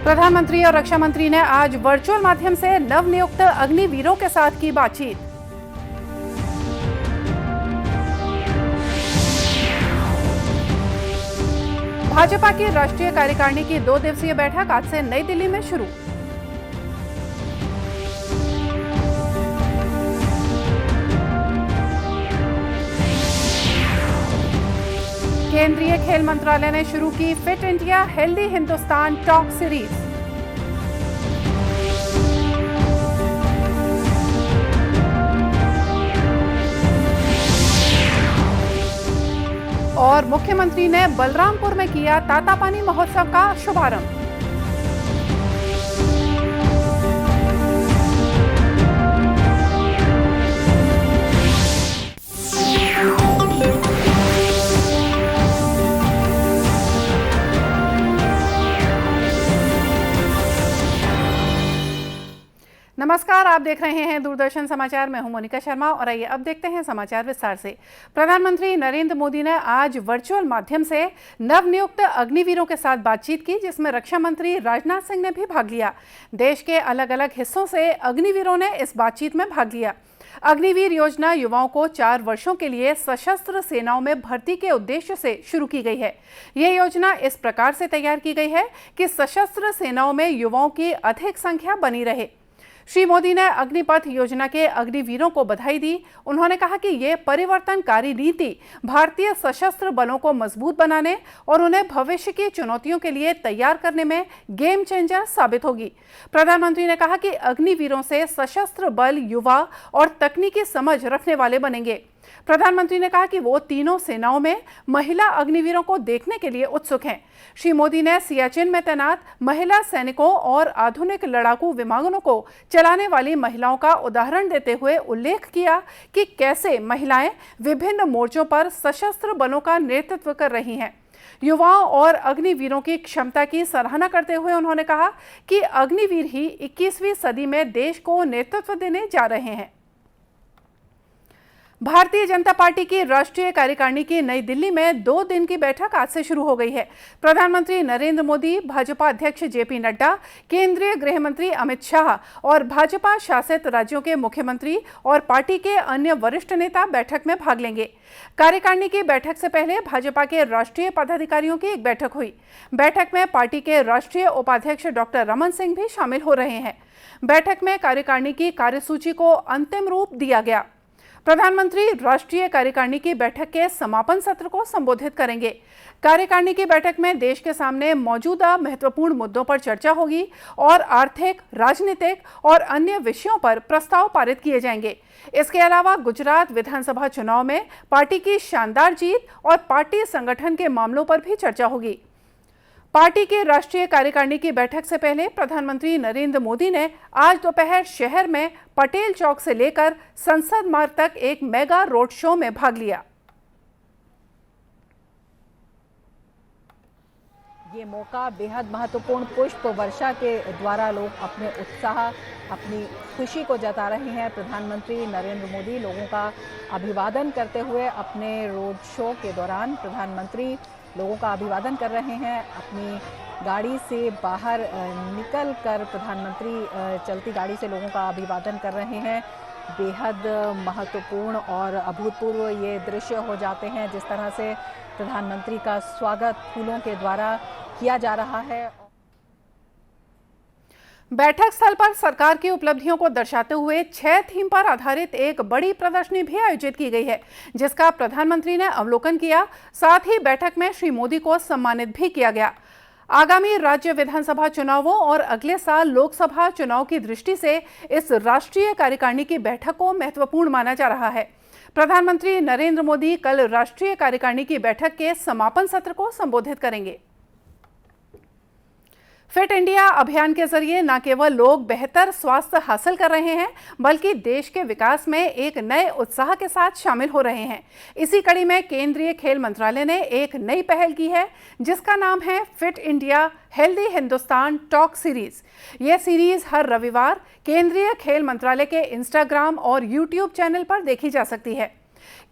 प्रधानमंत्री और रक्षा मंत्री ने आज वर्चुअल माध्यम से नवनियुक्त अग्निवीरों के साथ की बातचीत। भाजपा की राष्ट्रीय कार्यकारिणी की 2 दिवसीय बैठक आज से नई दिल्ली में शुरू। केंद्रीय खेल मंत्रालय ने शुरू की fit India healthy Hindustan talk series. और मुख्यमंत्री ने बलरामपुर में किया तातापानी महोत्सव का शुभारंभ। नमस्कार, आप देख रहे हैं दूरदर्शन समाचार। मैं हूं मोनिका शर्मा और आइए अब देखते हैं समाचार विस्तार से। प्रधानमंत्री नरेंद्र मोदी ने आज वर्चुअल माध्यम से नवनियुक्त अग्निवीरों के साथ बातचीत की, जिसमें रक्षा मंत्री राजनाथ सिंह ने भी भाग लिया। देश के अलग अलग हिस्सों से अग्निवीरों ने इस बातचीत में भाग लिया। अग्निवीर योजना युवाओं को 4 वर्षों के लिए सशस्त्र सेनाओं में भर्ती के उद्देश्य से शुरू की गई है। यह योजना इस प्रकार से तैयार की गई है कि सशस्त्र सेनाओं में युवाओं की अधिक संख्या बनी रहे। श्री मोदी ने अग्निपथ योजना के अग्निवीरों को बधाई दी। उन्होंने कहा कि ये परिवर्तनकारी नीति भारतीय सशस्त्र बलों को मजबूत बनाने और उन्हें भविष्य की चुनौतियों के लिए तैयार करने में गेम चेंजर साबित होगी। प्रधानमंत्री ने कहा कि अग्निवीरों से सशस्त्र बल युवा और तकनीकी समझ रखने वाले बनेंगे। प्रधानमंत्री ने कहा कि वो तीनों सेनाओं में महिला अग्निवीरों को देखने के लिए उत्सुक हैं। श्री मोदी ने सियाचिन में तैनात महिला सैनिकों और आधुनिक लड़ाकू विमानों को चलाने वाली महिलाओं का उदाहरण देते हुए उल्लेख किया कि कैसे महिलाएं विभिन्न मोर्चों पर सशस्त्र बलों का नेतृत्व कर रही हैं। युवाओं और अग्निवीरों की क्षमता की सराहना करते हुए उन्होंने कहा कि अग्निवीर ही 21वीं सदी में देश को नेतृत्व देने जा रहे हैं। भारतीय जनता पार्टी की राष्ट्रीय कार्यकारिणी की नई दिल्ली में 2 दिन की बैठक आज से शुरू हो गई है। प्रधानमंत्री नरेंद्र मोदी, भाजपा अध्यक्ष जेपी नड्डा, केंद्रीय गृह मंत्री अमित शाह और भाजपा शासित राज्यों के मुख्यमंत्री और पार्टी के अन्य वरिष्ठ नेता बैठक में भाग लेंगे। कार्यकारिणी की बैठक से पहले भाजपा के राष्ट्रीय पदाधिकारियों की एक बैठक हुई। बैठक में पार्टी के राष्ट्रीय उपाध्यक्ष डॉक्टर रमन सिंह भी शामिल हो रहे हैं। बैठक में कार्यकारिणी की कार्यसूची को अंतिम रूप दिया गया। प्रधानमंत्री राष्ट्रीय कार्यकारिणी की बैठक के समापन सत्र को संबोधित करेंगे। कार्यकारिणी की बैठक में देश के सामने मौजूदा महत्वपूर्ण मुद्दों पर चर्चा होगी और आर्थिक, राजनीतिक और अन्य विषयों पर प्रस्ताव पारित किए जाएंगे। इसके अलावा गुजरात विधानसभा चुनाव में पार्टी की शानदार जीत और पार्टी संगठन के मामलों पर भी चर्चा होगी। पार्टी की राष्ट्रीय कार्यकारिणी की बैठक से पहले प्रधानमंत्री नरेंद्र मोदी ने आज दोपहर शहर में पटेल चौक से लेकर संसद मार्ग तक एक मेगा रोड शो में भाग लिया। ये मौका बेहद महत्वपूर्ण पुष्प वर्षा के द्वारा लोग अपने उत्साह, अपनी खुशी को जता रहे हैं। प्रधानमंत्री नरेंद्र मोदी लोगों का अभिवादन करते हुए अपने रोड शो के दौरान प्रधानमंत्री लोगों का अभिवादन कर रहे हैं। अपनी गाड़ी से बाहर निकल कर प्रधानमंत्री चलती गाड़ी से लोगों का अभिवादन कर रहे हैं। बेहद महत्वपूर्ण और अभूतपूर्व ये दृश्य हो जाते हैं, जिस तरह से प्रधानमंत्री का स्वागत फूलों के द्वारा किया जा रहा है। बैठक स्थल पर सरकार की उपलब्धियों को दर्शाते हुए 6 थीम पर आधारित एक बड़ी प्रदर्शनी भी आयोजित की गई है, जिसका प्रधानमंत्री ने अवलोकन किया। साथ ही बैठक में श्री मोदी को सम्मानित भी किया गया। आगामी राज्य विधानसभा चुनावों और अगले साल लोकसभा चुनाव की दृष्टि से इस राष्ट्रीय कार्यकारिणी की बैठक को महत्वपूर्ण माना जा रहा है। प्रधानमंत्री नरेंद्र मोदी कल राष्ट्रीय कार्यकारिणी की बैठक के समापन सत्र को संबोधित करेंगे। फिट इंडिया अभियान के जरिए न केवल लोग बेहतर स्वास्थ्य हासिल कर रहे हैं, बल्कि देश के विकास में एक नए उत्साह के साथ शामिल हो रहे हैं। इसी कड़ी में केंद्रीय खेल मंत्रालय ने एक नई पहल की है, जिसका नाम है fit India healthy Hindustan talk series. यह सीरीज हर रविवार केंद्रीय खेल मंत्रालय के इंस्टाग्राम और यूट्यूब चैनल पर देखी जा सकती है।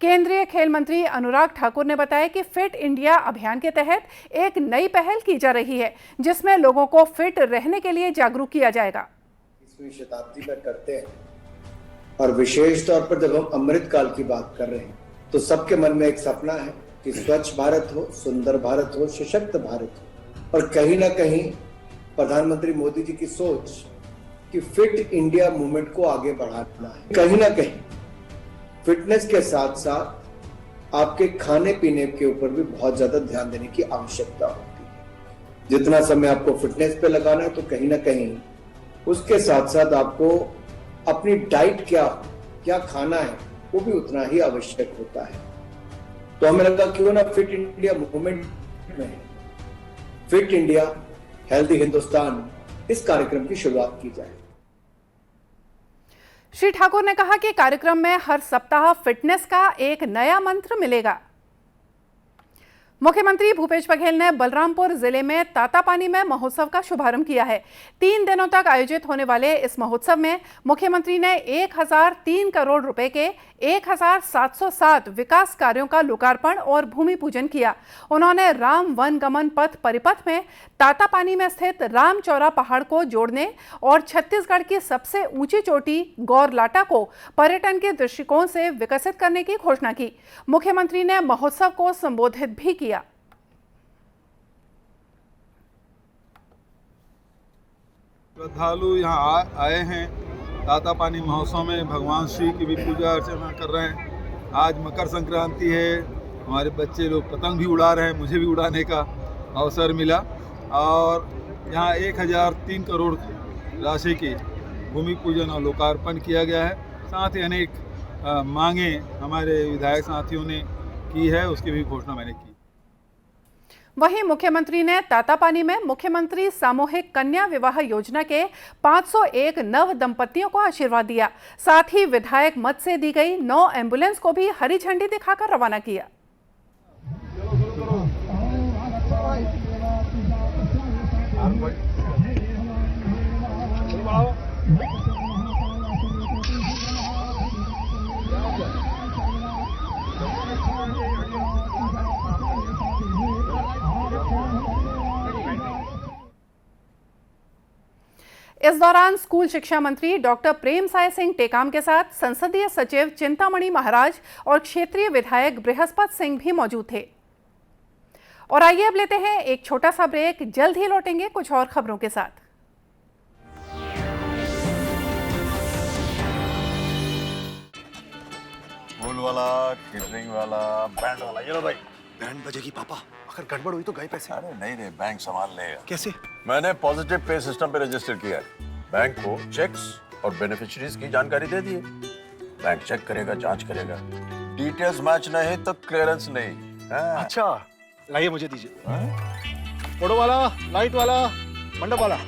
केंद्रीय खेल मंत्री अनुराग ठाकुर ने बताया कि फिट इंडिया अभियान के तहत एक नई पहल की जा रही है, जिसमें लोगों को फिट रहने के लिए जागरूक किया जाएगा। 20वीं शताब्दी में करते हैं और विशेष तौर पर जब हम अमृत काल की बात कर रहे हैं तो सबके मन में एक सपना है कि स्वच्छ भारत हो, सुंदर भारत हो, सशक्त भारत हो। और कहीं ना कहीं प्रधानमंत्री मोदी जी की सोच कि फिट इंडिया मूवमेंट को आगे बढ़ाना है। कहीं ना कहीं फिटनेस के साथ साथ आपके खाने पीने के ऊपर भी बहुत ज्यादा ध्यान देने की आवश्यकता होती है। जितना समय आपको फिटनेस पे लगाना है तो कहीं ना कहीं उसके साथ साथ आपको अपनी डाइट क्या खाना है वो भी उतना ही आवश्यक होता है। तो हमें लगा क्यों ना फिट इंडिया मूवमेंट में फिट इंडिया हेल्दी हिंदुस्तान इस कार्यक्रम की शुरुआत की जाए। श्री ठाकुर ने कहा कि कार्यक्रम में हर सप्ताह फिटनेस का एक नया मंत्र मिलेगा। मुख्यमंत्री भूपेश बघेल ने बलरामपुर जिले में तातापानी में महोत्सव का शुभारंभ किया है। 3 दिनों तक आयोजित होने वाले इस महोत्सव में मुख्यमंत्री ने 1003 करोड़ रुपए के 1707 विकास कार्यों का लोकार्पण और भूमि पूजन किया। उन्होंने राम वन गमन पथ परिपथ में तातापानी में स्थित राम चौरा पहाड़ को जोड़ने और छत्तीसगढ़ की सबसे ऊंची चोटी गौरलाटा को पर्यटन के दृष्टिकोण से विकसित करने की घोषणा की। मुख्यमंत्री ने महोत्सव को संबोधित भी किया। श्रद्धालु यहाँ आए हैं तातापानी महोत्सव में, भगवान श्री की भी पूजा अर्चना कर रहे हैं। आज मकर संक्रांति है, हमारे बच्चे लोग पतंग भी उड़ा रहे हैं, मुझे भी उड़ाने का अवसर मिला। और यहाँ 1003 करोड़ राशि की भूमि पूजन और लोकार्पण किया गया है। साथ ही अनेक मांगे हमारे विधायक साथियों ने की है, उसकी भी घोषणा मैंने की। वहीं मुख्यमंत्री ने तातापानी में मुख्यमंत्री सामूहिक कन्या विवाह योजना के 501 नव दंपतियों को आशीर्वाद दिया। साथ ही विधायक मद से दी गई 9 एम्बुलेंस को भी हरी झंडी दिखाकर रवाना किया। इस दौरान स्कूल शिक्षा मंत्री डॉक्टर प्रेमसाय सिंह टेकाम के साथ संसदीय सचिव चिंतामणि महाराज और क्षेत्रीय विधायक बृहस्पत सिंह भी मौजूद थे। और आइए अब लेते हैं एक छोटा सा ब्रेक, जल्द ही लौटेंगे कुछ और खबरों के साथ। फूल वाला, केटरिंग वाला, बैंड वाला, ये लो भाई। बैंड बजेगी पापा, अगर गड़बड़ हुई तो गए पैसे। अरे नहीं रे, बैंक संभाल लेगा। कैसे? मैंने पॉजिटिव पे सिस्टम पे रजिस्टर किया है। बैंक को चेक्स और बेनिफिशियरीज की जानकारी दे दी है। बैंक चेक करेगा, जांच करेगा, डिटेल्स मैच नहीं तो क्लियरेंस नहीं। अच्छा, लाइए मुझे दीजिए। फोटो वाला, लाइट वाला, मंडप वाला।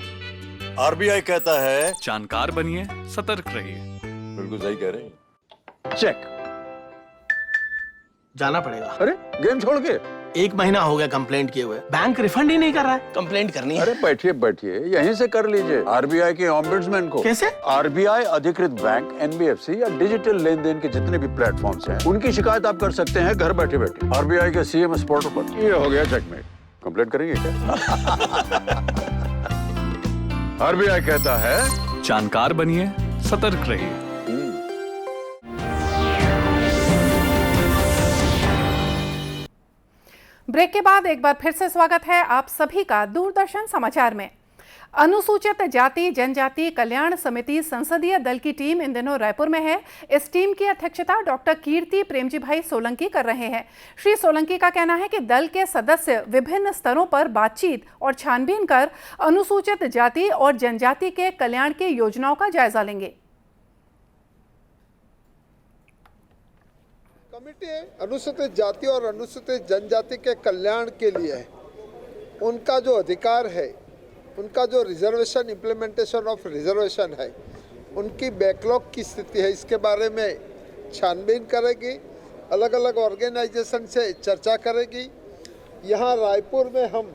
आरबीआई कहता है जानकार बनिए, सतर्क रहिए। बिल्कुल सही कह रहे हैं। चेक जाना पड़ेगा। अरे गेम छोड़ के 1 महीना हो गया कंप्लेंट किए हुए, बैंक रिफंड ही नहीं कर रहा है। कंप्लेंट करनी है। अरे बैठिए बैठिए, यहीं से कर लीजिए आरबीआई के ओम्बुड्समैन को। कैसे? आरबीआई अधिकृत बैंक, एनबीएफसी या डिजिटल लेन देन के जितने भी प्लेटफॉर्म्स हैं, उनकी शिकायत आप कर सकते हैं घर बैठे बैठे। आरबीआई के सीएमएस पोर्टल पर। ये हो गया चेकमेट। कंप्लेंट करेंगे क्या? आरबीआई कहता है जानकार बनिए, सतर्क रहिए। ब्रेक के बाद एक बार फिर से स्वागत है आप सभी का दूरदर्शन समाचार में। अनुसूचित जाति जनजाति कल्याण समिति संसदीय दल की टीम इन दिनों रायपुर में है। इस टीम की अध्यक्षता डॉक्टर कीर्ति प्रेमजी भाई सोलंकी कर रहे हैं। श्री सोलंकी का कहना है कि दल के सदस्य विभिन्न स्तरों पर बातचीत और छानबीन कर अनुसूचित जाति और जनजाति के कल्याण की योजनाओं का जायजा लेंगे। कमेटी अनुसूचित जाति और अनुसूचित जनजाति के कल्याण के लिए उनका जो अधिकार है, उनका जो रिजर्वेशन, इम्प्लीमेंटेशन ऑफ रिजर्वेशन है, उनकी बैकलॉग की स्थिति है, इसके बारे में छानबीन करेगी। अलग अलग ऑर्गेनाइजेशन से चर्चा करेगी। यहाँ रायपुर में हम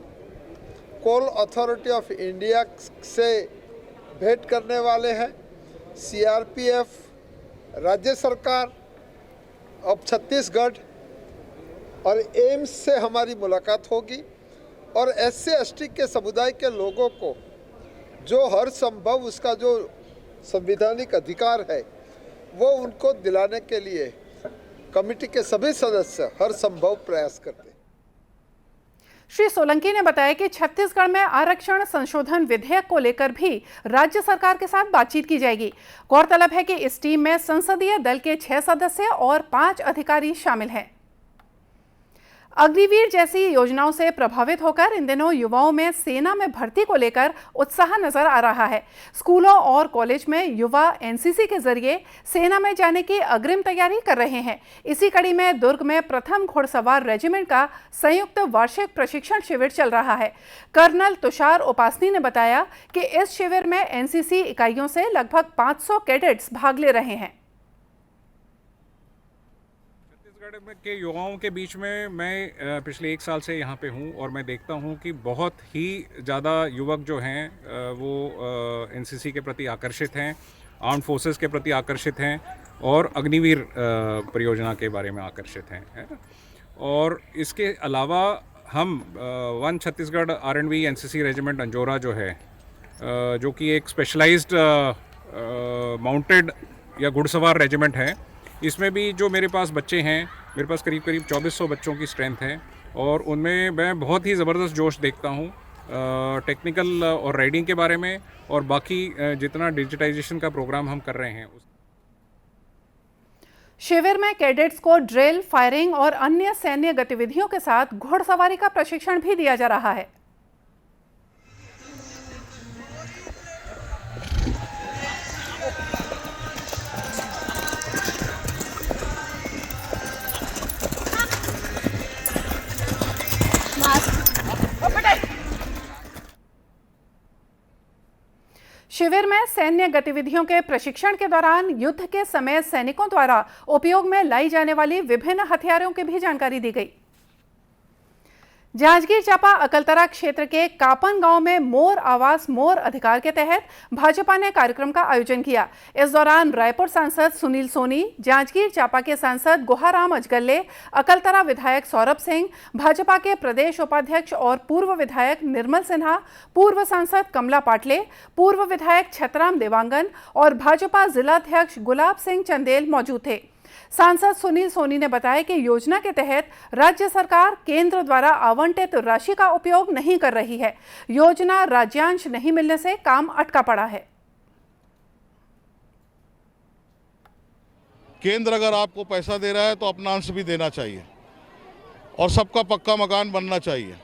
कोल अथॉरिटी ऑफ इंडिया से भेंट करने वाले हैं। सीआरपीएफ, राज्य सरकार अब छत्तीसगढ़ और एम्स से हमारी मुलाकात होगी और SC/ST के समुदाय के लोगों को जो हर संभव उसका जो संवैधानिक अधिकार है वो उनको दिलाने के लिए कमेटी के सभी सदस्य हर संभव प्रयास करते हैं। श्री सोलंकी ने बताया कि छत्तीसगढ़ में आरक्षण संशोधन विधेयक को लेकर भी राज्य सरकार के साथ बातचीत की जाएगी। गौरतलब है कि इस टीम में संसदीय दल के 6 सदस्य और 5 अधिकारी शामिल हैं। अग्निवीर जैसी योजनाओं से प्रभावित होकर इन दिनों युवाओं में सेना में भर्ती को लेकर उत्साह नजर आ रहा है। स्कूलों और कॉलेज में युवा NCC के जरिए सेना में जाने की अग्रिम तैयारी कर रहे हैं। इसी कड़ी में दुर्ग में प्रथम घुड़सवार रेजिमेंट का संयुक्त वार्षिक प्रशिक्षण शिविर चल रहा है। कर्नल तुषार उपासनी ने बताया कि इस शिविर में NCC इकाइयों से लगभग 500 कैडेट्स भाग ले रहे हैं। छत्तीसगढ़ के युवाओं के बीच में मैं पिछले 1 साल से यहाँ पे हूँ और मैं देखता हूँ कि बहुत ही ज़्यादा युवक जो हैं वो NCC के प्रति आकर्षित हैं, आर्म्ड फोर्सेस के प्रति आकर्षित हैं और अग्निवीर परियोजना के बारे में आकर्षित हैं, है ना। और इसके अलावा हम 1 Chhattisgarh R&V NCC regiment Anjora जो है, जो कि एक स्पेशलाइज्ड माउंटेड या घुड़सवार रेजिमेंट है, इसमें भी जो मेरे पास बच्चे हैं, मेरे पास करीब 2400 बच्चों की स्ट्रेंथ है और उनमें मैं बहुत ही ज़बरदस्त जोश देखता हूँ टेक्निकल और राइडिंग के बारे में और बाकी जितना डिजिटाइजेशन का प्रोग्राम हम कर रहे हैं। शिविर में कैडेट्स को ड्रिल, फायरिंग और अन्य सैन्य गतिविधियों के साथ घुड़सवारी का प्रशिक्षण भी दिया जा रहा है। शिविर में सैन्य गतिविधियों के प्रशिक्षण के दौरान युद्ध के समय सैनिकों द्वारा उपयोग में लाई जाने वाली विभिन्न हथियारों की भी जानकारी दी गई। जांजगीर चांपा अकलतरा क्षेत्र के कापन गांव में मोर आवास मोर अधिकार के तहत भाजपा ने कार्यक्रम का आयोजन किया। इस दौरान रायपुर सांसद सुनील सोनी, जांजगीर चांपा के सांसद गुहाराम अजगले, अकलतरा विधायक सौरभ सिंह, भाजपा के प्रदेश उपाध्यक्ष और पूर्व विधायक निर्मल सिन्हा, पूर्व सांसद कमला पाटले, पूर्व विधायक छतराम देवांगन और भाजपा जिलाध्यक्ष गुलाब सिंह चंदेल मौजूद थे। सांसद सुनील सोनी ने बताया कि योजना के तहत राज्य सरकार केंद्र द्वारा आवंटित राशि का उपयोग नहीं कर रही है। योजना राज्यांश नहीं मिलने से काम अटका पड़ा है। केंद्र अगर आपको पैसा दे रहा है तो अपना अंश भी देना चाहिए और सबका पक्का मकान बनना चाहिए।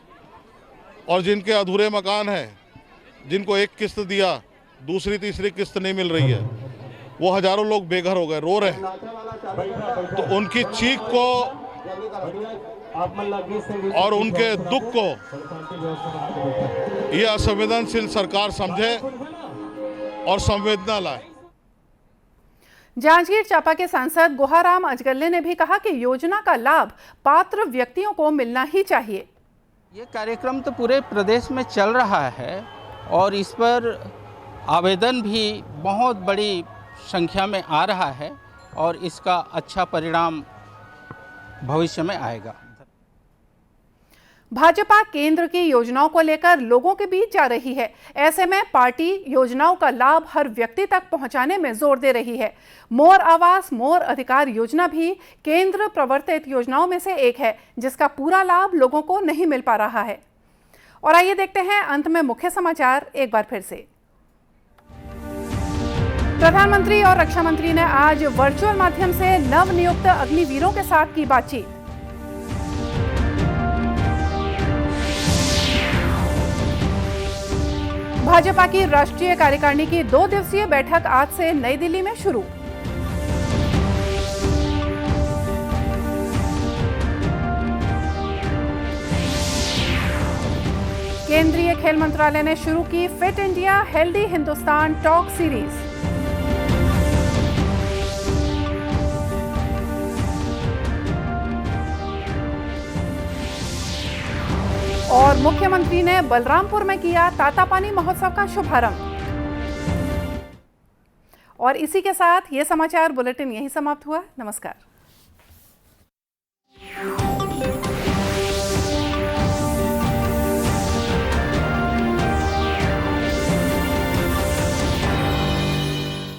और जिनके अधूरे मकान हैं, जिनको एक किस्त दिया, दूसरी तीसरी किस्त नहीं मिल रही है, वो हजारों लोग बेघर हो गए, रो रहे हैं। तो उनकी चीख को और उनके दुख को ये असंवेदनशील सरकार समझे और संवेदना लाए। जांजगीर चांपा के सांसद गुहाराम अजगले ने भी कहा कि योजना का लाभ पात्र व्यक्तियों को मिलना ही चाहिए। ये कार्यक्रम तो पूरे प्रदेश में चल रहा है और इस पर आवेदन भी बहुत बड़ी संख्या में आ रहा है और इसका अच्छा परिणाम भविष्य में आएगा। भाजपा केंद्र की योजनाओं को लेकर लोगों के बीच जा रही है। ऐसे में पार्टी योजनाओं का लाभ हर व्यक्ति तक पहुंचाने में जोर दे रही है। मोर आवास मोर अधिकार योजना भी केंद्र प्रवर्तित योजनाओं में से एक है, जिसका पूरा लाभ लोगों को नहीं मिल पा रहा है। और आइए देखते हैं अंत में मुख्य समाचार एक बार फिर से। प्रधानमंत्री और रक्षा मंत्री ने आज वर्चुअल माध्यम से नवनियुक्त अग्निवीरों के साथ की बातचीत। भाजपा की राष्ट्रीय कार्यकारिणी की 2 दिवसीय बैठक आज से नई दिल्ली में शुरू। केंद्रीय खेल मंत्रालय ने शुरू की fit India healthy Hindustan talk series. और मुख्यमंत्री ने बलरामपुर में किया तातापानी महोत्सव का शुभारंभ। और इसी के साथ ये समाचार बुलेटिन यहीं समाप्त हुआ। नमस्कार।